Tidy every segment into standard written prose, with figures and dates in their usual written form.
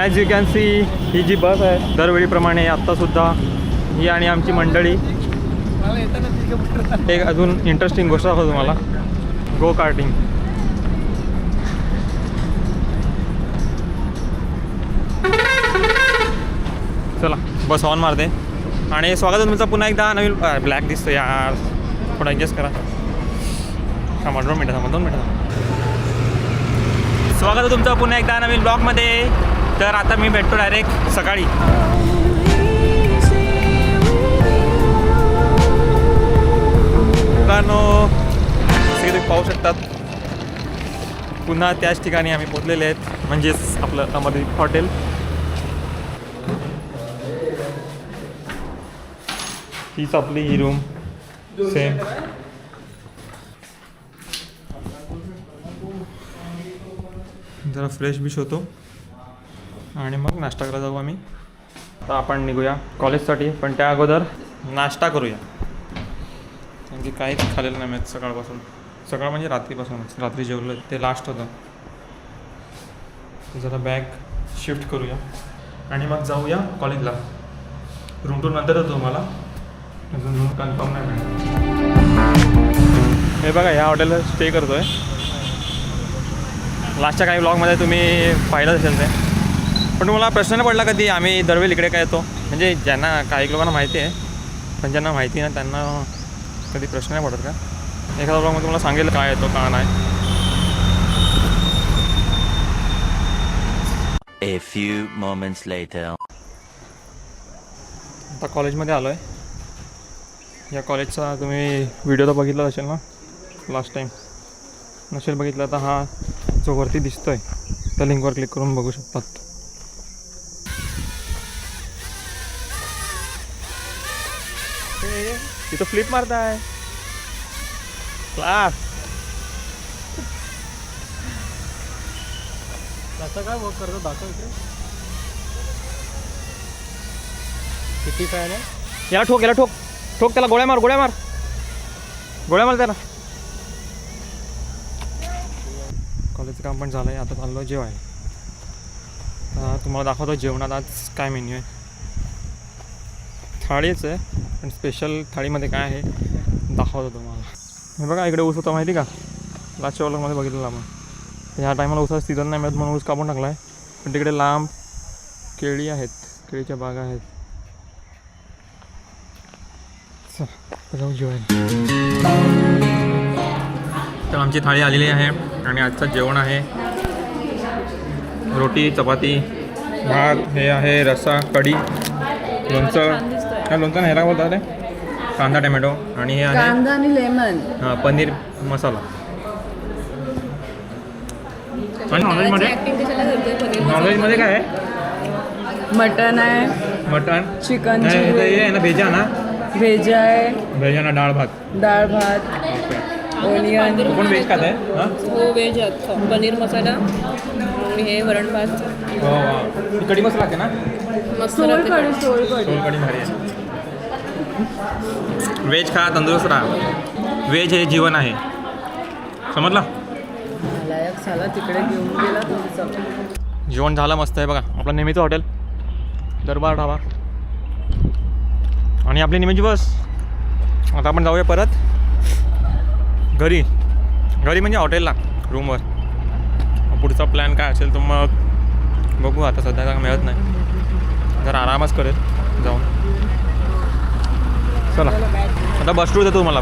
As you can see ही जी बस आहे दरवेळीप्रमाणे आत्तासुद्धा ही आणि आमची मंडळी. एक अजून इंटरेस्टिंग गोष्ट दाखवतो तुम्हाला, गो कार्टिंग. चला बस ऑन मारते आणि स्वागत तुमचं पुन्हा एकदा नवीन. ब्लॅक दिसतो यार, थोडं ॲडजस्ट करा. थांबा 2 मिनटं. स्वागत आहे तुमचं पुन्हा एकदा नवीन ब्लॉगमध्ये. तर आता मी भेटतो डायरेक्ट सकाळी. दुकानो सगळे तुम्ही पाहू शकतात. पुन्हा त्याच ठिकाणी आम्ही पोचलेले आहेत, म्हणजेच आपलं अमरदीप हॉटेल. हीच आपली ही रूम सेम. जरा फ्रेश बिश होतो आणि मग नाश्ता करायला जाऊ आम्ही. आता आपण निघूया कॉलेजसाठी, पण त्या अगोदर नाश्ता करूया. म्हणजे काहीच खाल्लेलं नाही मी सकाळपासून. सकाळ म्हणजे रात्रीपासूनच. रात्री जेवलं ते लास्ट होतं. जरा बॅग शिफ्ट करूया आणि मग जाऊया कॉलेजला. रूम टूर नंतर येतो तुम्हाला, अजून रूम कन्फर्म नाही मिळाला. हे बघा ह्या हॉटेलला स्टे करतो आहे. लास्टच्या काही ब्लॉगमध्ये तुम्ही पाहिलं असेल ते. पण तुम्हाला प्रश्न नाही पडला कधी आम्ही दरवेळी इकडे काय येतो? म्हणजे ज्यांना काही लोकांना माहिती आहे, पण ज्यांना माहिती नाही त्यांना कधी प्रश्न नाही पडत का? एखाद्या ब्लॉगमध्ये तुम्हाला सांगेल काय येतो का नाही. A few moments later. आता कॉलेजमध्ये आलो आहे. या कॉलेजचा तुम्ही व्हिडिओ तर बघितला असेल ना लास्ट टाईम. नसेल बघितलं तर हा जो वरती दिसतोय त्या लिंकवर क्लिक करून बघू शकतात. तिथं फ्लिप मारताय क्लास. कसं काय वर्क करतो दाखव इकडे. किती फॅन आहे? याला ठोक त्याला गोळ्या मार त्याला. कॉलेजचं काम पण झालं आहे. आता चाललो जेवाय. तुम्हाला दाखवतो जेवणात आज काय मेन्यू आहे. थाळीच आहे, पण स्पेशल थाळीमध्ये काय आहे दाखवतो तुम्हाला. हे बघा इकडे ऊस होता माहिती का, लास्टच्या व्लॉगमध्ये बघितलं आपण. ह्या टायमाला ऊसाचा सीझन नाही मिळत म्हणून ऊस कापून टाकला आहे. पण तिकडे लांब केळी आहेत, केळीच्या बागा आहेत. जाऊ जेवायला. तर आमची थाळी आलेली आहे आणि आजचं जेवण आहे रोटी, चपाती, भात, हे आहे रस्सा, कढी, लोणचं. हा लोणचं नाही, ह्याला बोलतात रे कांदा टमॅटो. आणि हे आहे कांदा आणि लेमन. हां पनीर मसाला. आणि नॉनव्हेजमध्ये काय आहे? मटन आहे, मटन, चिकन, हे आहे ना भेजा ना. व्हेज आहे, भेजा ना डाळ भात. ओनियन. कोण व्हेज खात आहे? हां हो व्हेज पनीर मसाला आणि हे वरण भात. हो कढी मसाला लागते ना. मस्त सोलकढी. सोलकढी भारी आहे. व्हेज खा तंदुरुस्त राहा. व्हेज हे जीवन आहे, समजला. नालायक साला तिकडे घेऊन गेला तुमचं. जेवण झालं मस्त आहे बघा. आपलं नेहमीचं हॉटेल दरबार ढाबा आणि आपली नेहमीची बस. आता आपण जाऊया परत घरी म्हणजे हॉटेलला, रूमवर. पुढचा प्लॅन काय असेल तर मग बघू. आता सध्या काय मिळत नाही, जरा आरामच करेल जाऊन. चला आता बस टूर देतो तुम्हाला.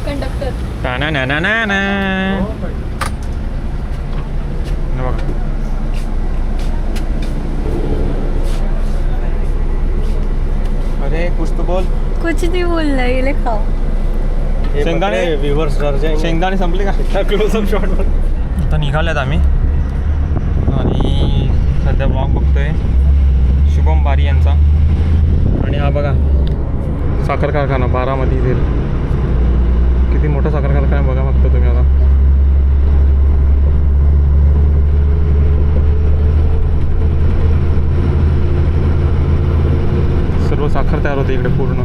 कंडक्टर बघा अरे कुछ तो बोल. कुछ नहीं बोल रहा है, ये खाओ. शेंगदाणे व्ह्यूअर्स शेंगदाणे संपले का? Close up shot. आता निघाल्यात आम्ही आणि सध्या ब्लॉग बघतोय शुभम बारी यांचा. आणि हा बघा साखर कारखाना बारामती येथील. किती मोठा साखर कारखाना आहे बघा फक्त तुम्ही. आता सर्व साखर तयार होते इकडे पूर्ण,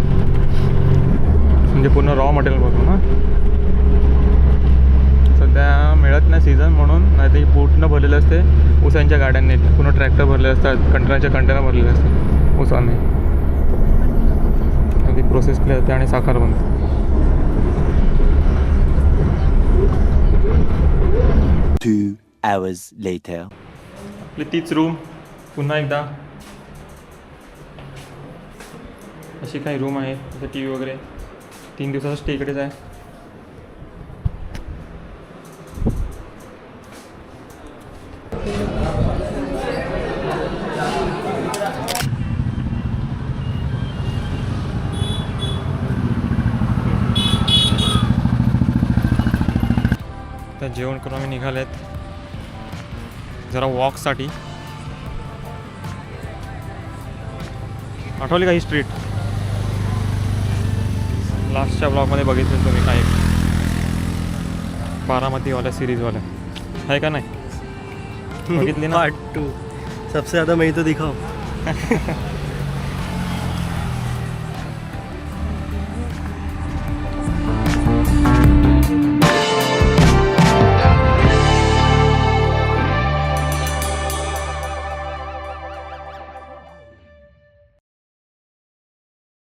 म्हणजे पूर्ण रॉ मटेरियल बघू ना. सध्या मिळत नाही सीझन म्हणून नाही ते पूर्ण भरलेलं असते ऊसांच्या गाड्यांनी, पूर्ण ट्रॅक्टर भरलेले असतात, कंटेनरच्या कंटेनर भरलेले असतात ऊसाने. ती प्रोसेस केली जाते आणि साखर बनते. 2 hours later. आपली तीच रूम पुन्हा एकदा. अशी काही रूम आहे, जसं टी व्ही वगैरे. 3 दिवसाचा स्टे इकडेच आहे. तर जेवण करून आम्ही निघालेत जरा वॉकसाठी. आठवली का ही स्ट्रीट? लास्टच्या ब्लॉगमध्ये बघितलं तुम्ही काय बारामतीवाल्या सिरीजवाल्या आहे का नाही? बघितली ना? पार्ट 2 सबसे ज़्यादा मैं ही तो दिखाओ.